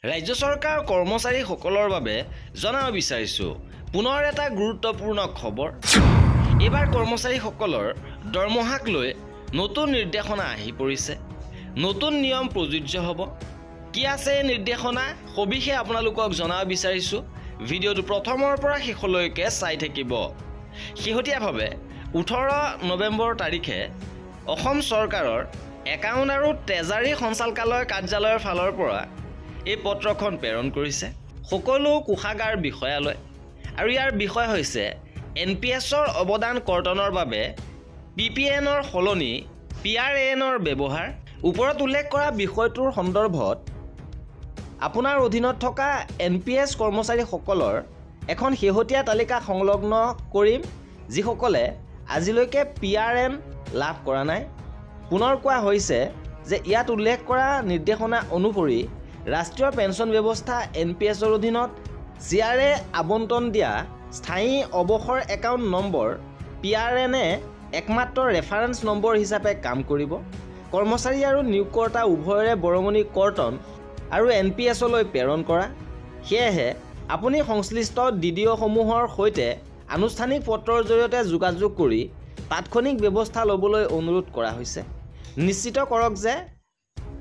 ৰাজ্য চৰকাৰ কৰ্মচাৰীসকলৰ বাবে জনাব বিচাৰিছো পুনৰ এটা গুৰুত্বপূৰ্ণ খবৰ। এবাৰ কৰ্মচাৰীসকলৰ দৰমহাক লৈ নতুন নিৰ্দেশনা আহি পৰিছে। নতুন নিয়ম প্ৰযোজ্য হ'ব। কি আছে এই নিৰ্দেশনা সবিশেষ আপোনালোকক জনাব বিচাৰিছো। ভিডিঅ'টো প্ৰথমৰ পৰা শেষলৈকে চাই থাকিব। শেহতীয়াভাৱে 18 নৱেম্বৰ তাৰিখে অসম চৰকাৰৰ একাউণ্ট আৰু ট্ৰেজাৰী সঞ্চালকালয় কাৰ্যালয়ৰ ফালৰ পৰা এই পত্ৰখন প্ৰেৰণ কৰিছে সকলো কোষাগাৰ বিষয়ালৈ। আৰু ইয়াৰ বিষয় হৈছে NPSৰ অৱদান কৰ্তনৰ বাবে PPNৰ সলনি PRANৰ ব্যৱহাৰ। ওপৰত উল্লেখ কৰা বিষয়টোৰ সন্দৰ্ভত আপোনাৰ অধীনত থকা NPS কৰ্মচাৰীসকলৰ এখন শেহতীয়া তালিকা সংলগ্ন কৰিম যিসকলে আজিলৈকে PRN লাভ কৰা নাই। পুনৰ কোৱা হৈছে যে ইয়াত উল্লেখ কৰা নিৰ্দেশনা অনুসৰি ৰাষ্ট্ৰীয় পেন্সন ব্যৱস্থা NPSৰ অধীনত CRA আবণ্টন দিয়া স্থায়ী অৱসৰ একাউণ্ট নম্বৰ PRNে একমাত্ৰ ৰেফাৰেন্স নম্বৰ হিচাপে কাম কৰিব। কৰ্মচাৰী আৰু নিয়োগকৰ্তা উভয়ৰে বৰঙণি কৰ্তন আৰু NPSলৈ প্ৰেৰণ কৰা। সেয়েহে আপুনি সংশ্লিষ্ট DDOসমূহৰ সৈতে আনুষ্ঠানিক পত্ৰৰ জৰিয়তে যোগাযোগ কৰি তাৎক্ষণিক ব্যৱস্থা ল'বলৈ অনুৰোধ কৰা হৈছে। নিশ্চিত কৰক যে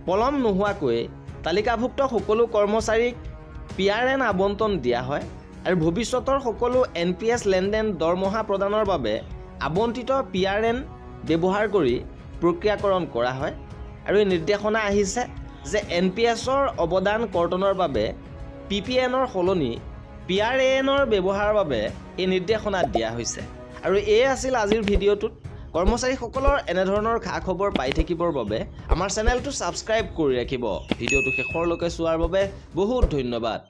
পলম নোহোৱাকৈ তালিকাভুক্ত সকলো কৰ্মচাৰীক PRN আবণ্টন দিয়া হয় আৰু ভৱিষ্যতৰ সকলো NPS লেনদেন দৰমহা প্ৰদানৰ বাবে আবণ্টিত PRN ব্যৱহাৰ কৰি প্ৰক্ৰিয়াকৰণ কৰা হয়। আৰু এই নিৰ্দেশনা আহিছে যে NPSৰ অৱদান কৰ্তনৰ বাবে PPNৰ সলনি PRANৰ ব্যৱহাৰৰ বাবে এই নিৰ্দেশনা দিয়া হৈছে। আৰু এই আছিল আজিৰ ভিডিঅ'টোত। কৰ্মচাৰীসকলৰ এনেধৰণৰ খা খবৰ পাই থাকিবৰ বাবে আমাৰ চেনেলটো ছাবস্ক্ৰাইব কৰি ৰাখিব। ভিডিঅ'টো শেষৰলৈকে চোৱাৰ বাবে বহুত ধন্যবাদ।